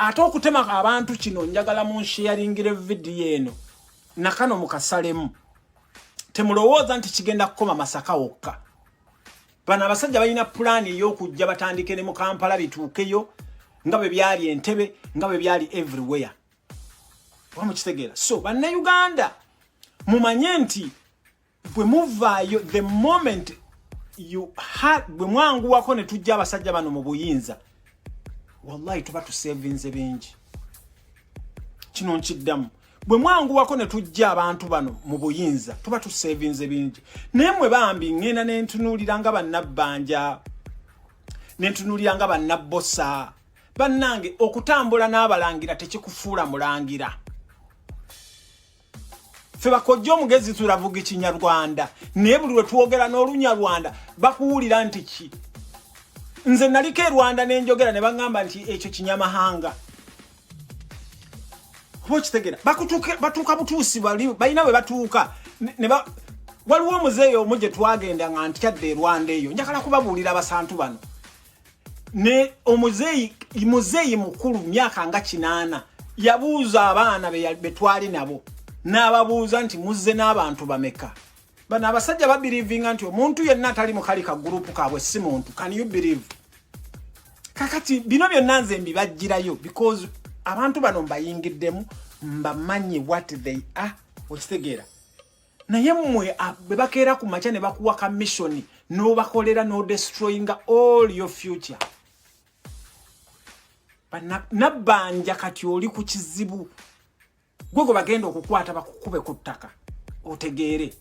ate okutema abantu kino njagala munsharingire video eno nakano mukasalemu temulowooza nti kigenda kukoma Masaka wokka. Bana abasajja balina plan ey'okujja batandike ne mu Kampala bituukeyo nga bwe byali Entebbe nga bwe byali everywhere. Wamukitegeera. So bannayuganda mumanye nti bwe muvaayo the moment you had bwe mwanguwako ne tujja abasajja bano mu buyinza wallahi tuba tusevinze bingi. Kino nkiddamu. Bwe mwanguwako ne tujja abantu bano mu buyinza tuba tusevinze bingi. Naye mwe bambi ngenda ne ntunuulira nga bannabbanja ne ntunuulira nga bannabbosa bannange okutambula n'abalangira tekikufuula mulangira. Feba Kojja Omugezi turavuga Ekinyarwanda naye buli lwe twogera n'Olunyarwanda bakuwulira nti ki. Nze naliko Rwanda ne njogera ne bangamba nti ekyo kinyamahanga. Hokitegera batuuka butuusi balina bwe batuuka waliwo omuzeeyi omu gye twagenda nga ntyadde Rwanda eyo njagala kubabuulira abasantu bano. Ne muzeeyi mukulu myaka nga 8 yabuuza abaana be twali nabo n'ababuuza nti muzze n'abantu bameka. Bano abasajja babirivinga nti omuntu yenna atali mu kali ka gurupu kaabwe si muntu. Can you believe? Kakati bino byonna nze mbibajjirayo because abantu bano mbayingiddemu mbamanyi what they are. Okitegeera. Naye mmwe bwe bakeera ku makya ne bakuwaka mission n'obakolera no destroying all your future. Nabbanja kati oli ku kizibu. Gwego bagenda okukwata bakukube ku ttaka. Otegeere.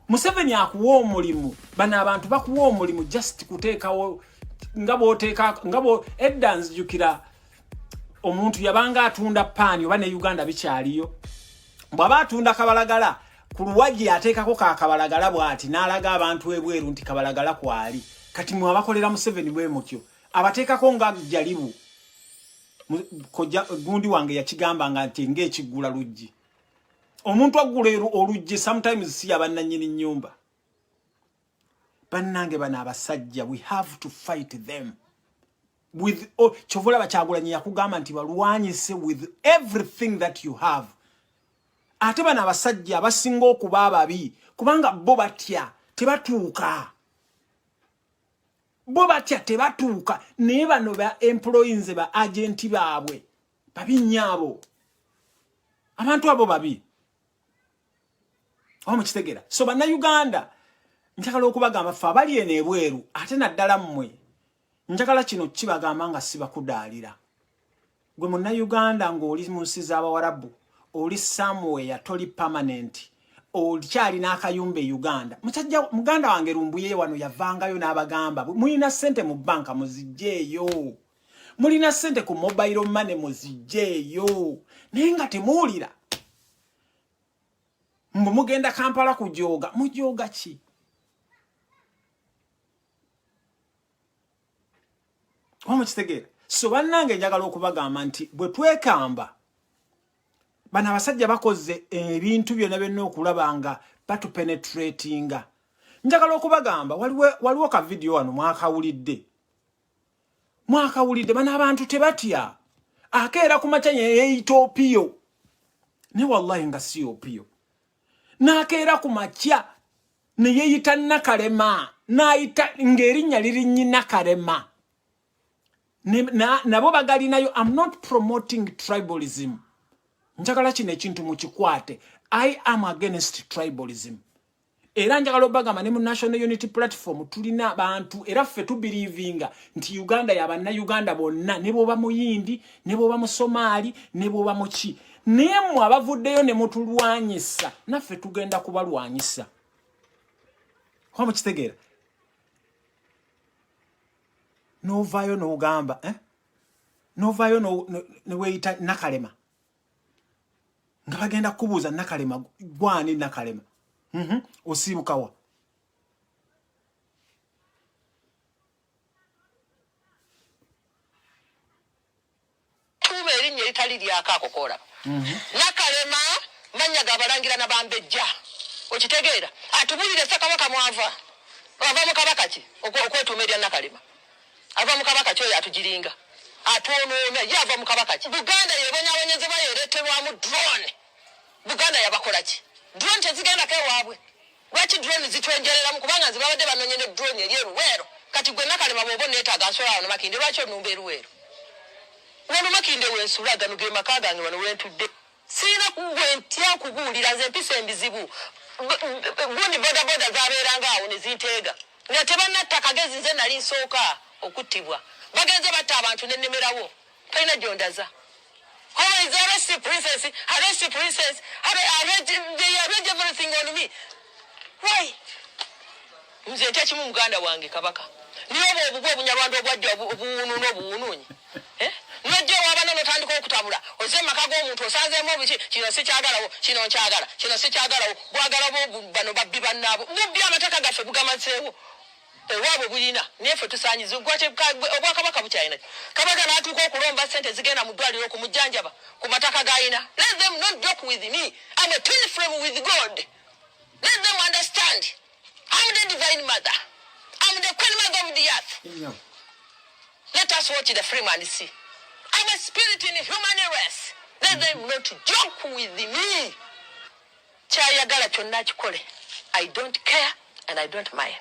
Museveni akuwa omulimu. Bano abantu bakuwa omulimu just kuteekawo ngabo edda nzijukira omuntu yabanga atunda paani oba ne Uganda bikyaliyo. Bw'aba atunda kabalagala ku luwaji ateekako kabalagala bw'ati n'alaga abantu ebweru nti kabalagala kwali. Kati mwe abakolera Museveni bwe mutyo. Abateekako nga jalibu. Gundi wange yakigamba nga nti ng'ekiggula luggi. Omuntu aggula oluggi sometimes si abannannyini nnyumba. Bannange bano abasajja we have to fight them with Kyovola Bakyagulanyi yakugamba nti balwanyise with everything that you have. Ate bano abasajja abasinga okuba ababi kubanga bo batya tebatuuka. Bo batya tebatuuka naye bano ba employees ba agenti baabwe babi nnyabo. Abantu abo babi. Omukitegeera. So bannayuganda njagala okubagamba ffe abali eno ebweru ate naddala mmwe njagala kino kibagamba nga sibakudaalira. Gwe munnayuganda ng'oli mu nsi z'Abawarabu oli somewhere toli permanent olikyali n'akayumba e Uganda. Muganda wange Lumbuye wano yavangayo n'abagamba mulina ssente mu banka muzijjeeyo. Mulina ssente ku mobile money muzijjeeyo. Naye nga temuwulira. Mugenda Kampala kujooga. Mujooga ki? Omukitegeera. So bannange njagala okubagamba nti bwe twekamba bano abasajja bakoze ebintu byonna byonna okulabanga batupenetratinga. Njagala okubagamba waliwo ka video wano mwakawulidde bano abantu tebatya. Akeera ku makya yeeyita opiyo ne wallahi nga si opiyo. N'akeera ku makya ne yeeyita Nakalema n'ayita ng'erinnya lirinnyi Nakalema. Nabo bagalinayo. I'm not promoting tribalism. Njagala kino ekintu mukikwate. I am against tribalism. Era njagala obagamba ne mu National Unity Platform tulina abantu era ffe tubelievinga nti Uganda y'abannayuganda bonna ne bw'oba muyindi ne bw'oba musomali ne bw'oba muki. Naye mmwe abavuddeyo ne mutulwanyisa naffe tugenda kubalwanyisa. Kwa mukitegeera. Novaayo n'ogamba novaayo ne weeyita Nakalema nga bagenda kubuuza Nakalema gwani Nakalema. Osiibukawa. Tuba erinnya eritali lyakaakokola. Nakalema manyaga abalangira na bambejja. Okitegeera. Atubulire Ssekabaka mwava. Ava mu kabaka ki? Okwetuuma erya Nakalema. Ava mu kabaka kyoyo atugiringa. atonoona yava mu kabaka ki Buganda yebonyaabonyeze bayereeterwamu drone Buganda yabakola ki drone tezigendako ewaabwe lwaki drone zitwenjereramu kubanga nze babadde banoonye ne drone eri eruweero kati gwe Nakalema bw'oba neetaaga nsola wano Makinde lwaki onumba eruweero wano Makinde wensula gano ge maka gange wano wentudde sirina kugwentya kuguwulira nze empisa embizibu gundi bodaboda zabeeranga awo ne zinteega nga tebannatta Kagezi nze nali nsooka okuttibwa bagenze batta abantu nennemerawo talina gyondaza Oh, is arrest the princess? Arrest the princess? They arrange everything on me. Why? Nze ntakimu muganda wange kabaka. Niyo obwo obunyarwanda obwajja obuwunu n'obuwununyi. Nojja wabana notandika okutabula. Oze maka g'omuntu osanzeemu obiki kino sikyagalawo, kino nkyagala, kino sikyagalawo. Bwagala bano babbi bannaabo. Mubbi amateka gaffe bugamatseewo. Wabo bulina nefe tusanyize gwache obwakabaka bukyayina kabaka natuuka okulomba sente zigenda mu ddwaliro ku mujjanjaba ku mataka gayina. Let them not joke with me. I'm a twin flame with God. Let them understand. I'm the divine mother. I'm the queen mother of the earth. Yeah. Let us watch the film and see. I'm a spirit in the human race. Let them not joke with me. Kyayagala kyonna kikole. I don't care and I don't mind.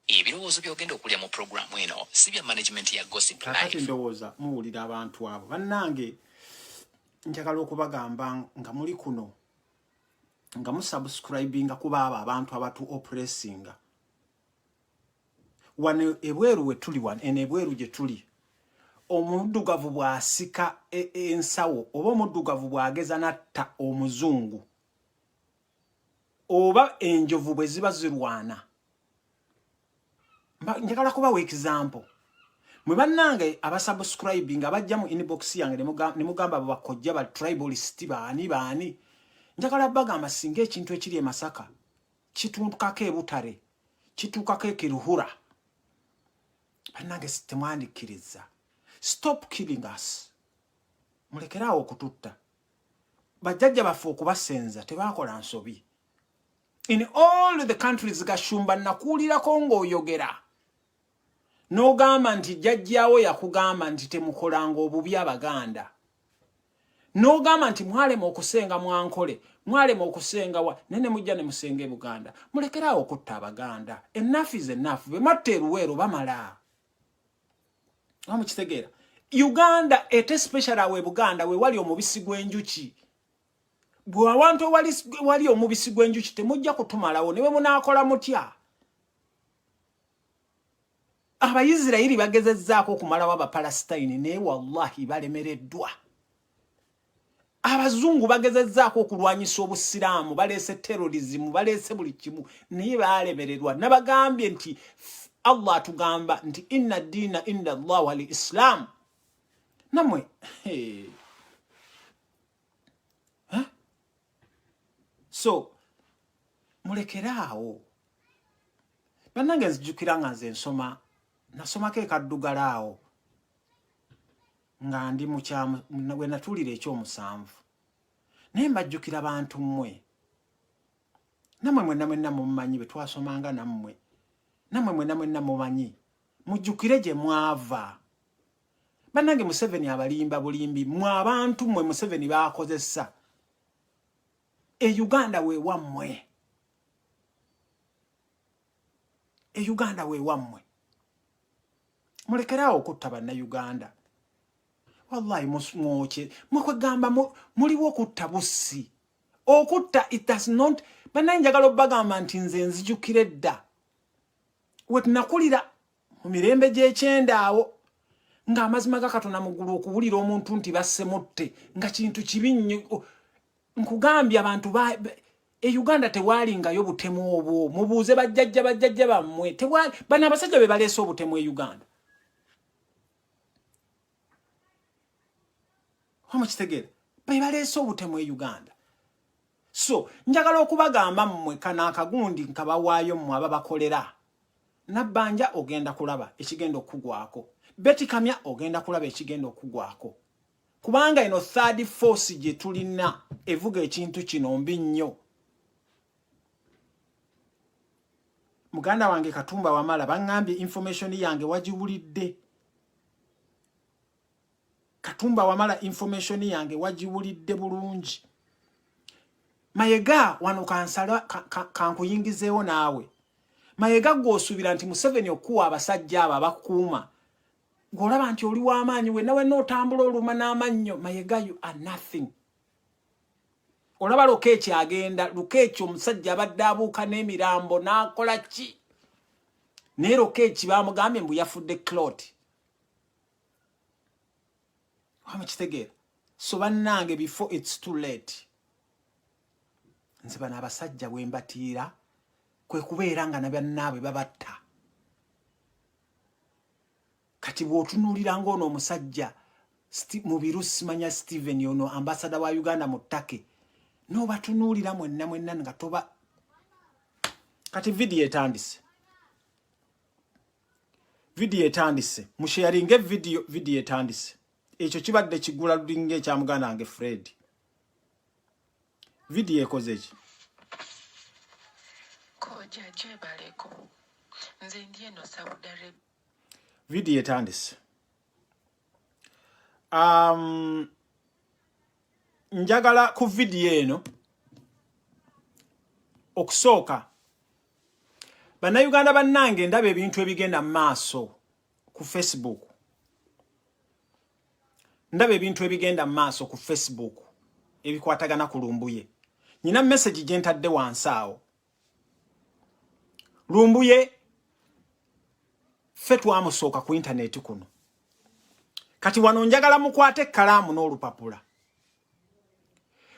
Ebirowoozo byogenda okulya mu programu eno si bya management ya Gossip Live. Kati ndowooza muwulira abantu abo bannange njagala okubagamba nga muli kuno nga musubscribinga kuba abo abantu abatu oppressinga wano ebweru we tuli wano eno ebweru gye tuli omuddugavu bw'asika ensawo oba omuddugavu bw'ageza natta omuzungu oba enjovu bwe ziba zirwana. Njagala kubawa example. Mwe bannange abasubscribing abajja mu inbox yange ne mugamba bakojja ba tribalist baani. Njagala bagamba singa ekintu ekiri e Masaka kituukako e Butare kituukako e Kiruhura. Bannange sitemwandikiriza. Stop killing us. Mulekerawo okututta. Bajjajja baffe okubasenza tebakola nsobi. In all the countries gashumba nakuulirako ng'oyogera. N'ogamba nti jjajjaawo yakugamba nti temukolanga obubi Abaganda. N'ogamba nti mwalema okusenga Mwankole, mwalema okusenga wa nene mujja ne musenga Buganda. Mulekerawo okutta Abaganda. Enough is enough. Bematta eruweero bamala. Amukitegeera. Uganda ate special awe Buganda we wali omubisi gw'enjuki. Bwe awantu wali omubisi gw'enjuki temujja kutumalawo ne bwe munaakola mutya. Abayisirayiri bagezezzaako okumalawo Abapalestine naye wallahi balemereddwa. Abazungu bagezezzaako okulwanyisa obusiraamu baleese terrorism baleese buli kimu naye balemererwa. Nabagambye nti Allah atugamba nti inna diina inda Allah wal Islam. Namwe So mulekeraawo. Bannange nzijukira nga nze nasomako ekaddugalaawo nga ndi mu kyamu we natuulira ekyomusanvu. Naye mbajjukira bantu mmwe. Namwe mwenna mumanyi bwe twasomanga nammwe. Namwe mwenna mumanyi. Mujjukire gye mwava. Bannange Museveni abalimba bulimbi mwe abantu mmwe Museveni baakozesa. Uganda we wammwe. Uganda we wammwe. Mulekerawo okutta Bannayuganda. Wallahi mwoche. Mwekwegamba muliwo okutta bussi. Okutta it does not. Bannange njagala obbagamba nti nze nzijukire dda. We tunakulira mu mirembe gy'ekyenda awo. Nga amazima ga Katonda mu ggulu okuwulira omuntu nti bassemutte. Nga kintu kibi nnyo. Nkugambye abantu Uganda tewalingayo butemu obwo. Mubuuze bajjajja bammwe. Bano abasajja be baleese obutemu Uganda. Omukitegeera. Be baleese obutemu Uganda. So, njagala okubagamba mmwe kana akagundi nkabawaayo mmwe ababakolera. Nabbanja ogenda kulaba ekigenda okugwako. Beti Kamya ogenda kulaba ekigenda okugwako. Kubanga eno third force gye tulina evuga ekintu kino mbi nnyo. Muganda wange Katumba Wamala bangambye information yange wagiwulidde. Katumba wamala information yange wagiwulidde bulungi. Mayega wano kansala kankuyingizeewo naawe. Mayega gw'osuubira nti Museveni okuwa abasajja abo abakuuma. Ng'olaba nti oli w'amaanyi wenna wenna otambula oluma n'amannyo. Mayega, you are nothing. Olaba Lukeeki agenda, Lukeeki omusajja abadde abuuka n'emirambo n'akola ki? Naye Lukeeki baamugambye mbu yafudde clot. Wamukitegeera? So bannange, before it's too late. Nze bano abasajja bwe mbatiira kwe kubeera nga na bannaabwe babatta. Kati bw'otunuulira ng'ono omusajja mu Birusi manya Steven ono ambasada wa Uganda mu ttake. No batunuulira mwenna nga toba. Kati video etandise. Video etandise. Musharinge video etandise. Ekyo kibadde kigula lulinga ekya muganda wange Fred. Video ekoze ki? Kojja jebaleko. Nze ndi eno Saudi Arabia. Video etandise. Njagala ku video eno okusooka bannayuganda bannange ndaba ebintu ebigenda mu maaso ku Facebook. Ndaba ebintu ebigenda mu maaso ku Facebook ebikwatagana ku Lumbuye. Nina message gye ntadde wansi awo. Lumbuye ffe twamusooka ku internet kuno. Kati wano njagala mukwate ekkalaamu n'olupapula.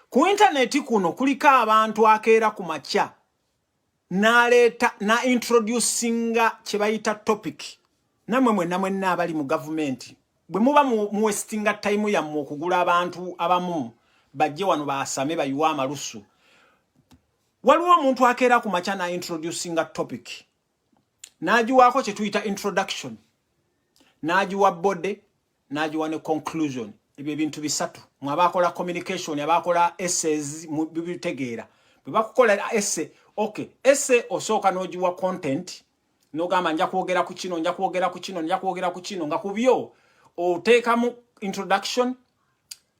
Ku internet kuno kuliko abantu akeera ku makya n'aleeta na introducinga kye bayita topic. Namwe mwenna abali mu government bwe muba mu wastinga time yammwe okugula abantu abamu bajje wano baasame bayiwa amalusu. Waliwo omuntu akeera ku makya na introducinga topic. N'agiwaako kye tuyita introduction. N'agiwa bode, n'agiwa ne conclusion. Ebyo ebintu bisatu. Mwabakola communication, abakola essays mu bibitegeera. Bwe bakukola essay, okay, essay osooka n'ogiwa content, n'ogamba nja kwogera ku kino, nja kwogera ku kino, nja kwogera ku kino, nga ku byo oteekamu introduction,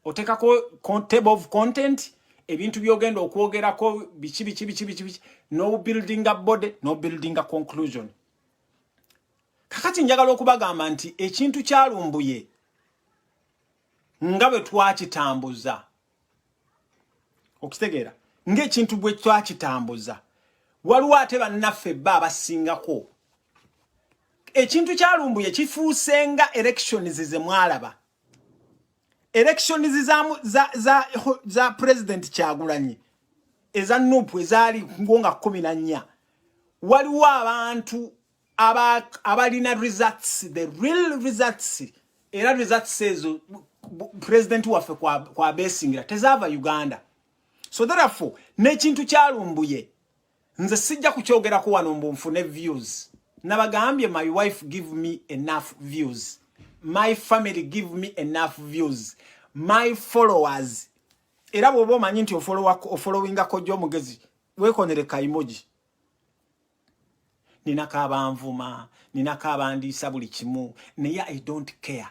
oteekako table of content, ebintu byogenda okwogerako biki, no building a body, no building a conclusion. Kakati njagala okubagamba nti ekintu kya Lumbuye nga bwe twakitambuza. Okitegeera? Ng'ekintu bwe twakitambuza. Waliwo ate bannaffe bba abasingako. Ekintu kya Lumbuye kifuuse nga elections ze mwalaba. Elections za President Kyagulanyi. Eza Nuupu ezaali ngonga 14. Waliwo abantu abalina results, the real results. Era results ezo President waffe kwa besingira tezava Uganda. So therefore n'ekintu kya Lumbuye nze sijja kukyogerako wano mbu nfune views. Nabagambye my wife give me enough views. My family give me enough views. My followers. Era bw'oba omanyi nti ofollowinga Kojja Omugezi weekonereka emoji. Ninaka abanvuma, ninaka abandiisa buli kimu, naye I don't care.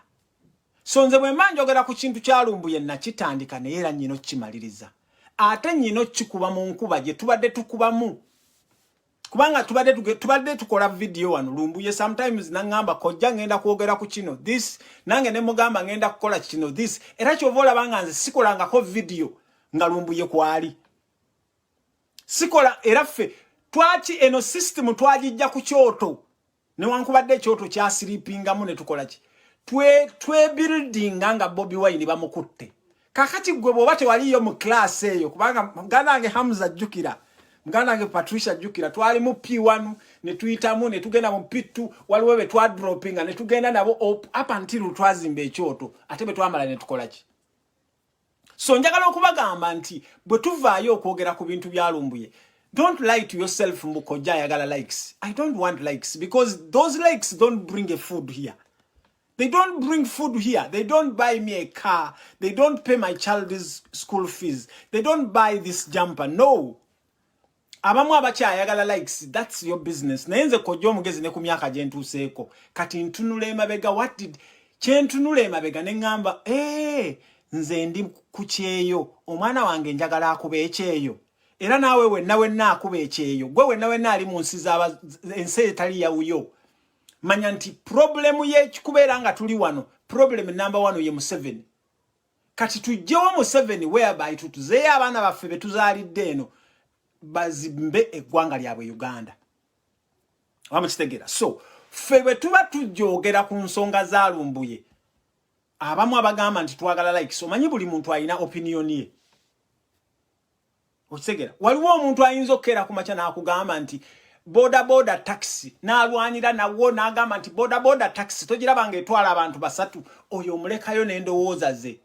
So nze bwe mba njogera ku kintu kya Lumbuye nakitandika naye era nnyina okkimaliriza. Ate nnyina okkikuba mu nkuba gye tubadde tukubamu. Kubanga tubadde tukola video wano Lumbuye sometimes nangamba Kojja ngenda kwogera ku kino this, nange ne mugamba ngenda kukola kino this. Era kyova olabanga nze sikolangako video nga Lumbuye kwali. Sikola era ffe twaki eno system twagijja ku kyoto. Newankubadde ekyoto kya sleepingamu ne tukola ki. Twe building nga Bobi Wine bamukutte. Kakati gwe bwoba tewaliyo mu class eyo kubanga muganda wange Hamza jjukira. Muganda wange Patricia jjukira twali mu P1 ne tuyitamu ne tugenda mu P2 waliwo be twa droppinga ne tugenda nabo up until twazimba ekyoto ate be twamala ne tukola ki. So njagala okubagamba nti bwe tuvaayo okwogera ku bintu bya Lumbuye. Don't lie to yourself mbu Kojja ayagala likes. I don't want likes because those likes don't bring a food here. They don't bring food here. They don't buy me a car. They don't pay my child's school fees. They don't buy this jumper. No. Abamu abakyayagala likes, that's your business. Naye nze Kojja Omugezi ne ku myaka gye ntuuseeko. Kati ntunula emabega, what did kyentunula emabega ne ŋŋamba nze ndi ku kyeyo omwana wange njagala akuba ekyeyo era naawe wenna akuba ekyeyo gwe wenna ali mu nsi ensi etali yawuyo manya nti problemu y'ekikubeera nga tuli wano problem number 1 ye Museveni kati tujjewo Museveni whereby tutuzeeyo abaana baffe betuzaalidde eno bazimbe eggwanga lyabwe Uganda wamukitegera so ffe bwe tuba tujjoogera ku nsonga za Lumbuye abamu abagamba nti twagala likes omanyi buli muntu alina opinion ye okitegera waliwo omuntu ayinza okkeera ku makya n'akugamba nti boda taxi n'alwanira nawo n'agamba nti boda taxi togiraba nga etwala abantu basatu oyo omulekayo n'endowooza ze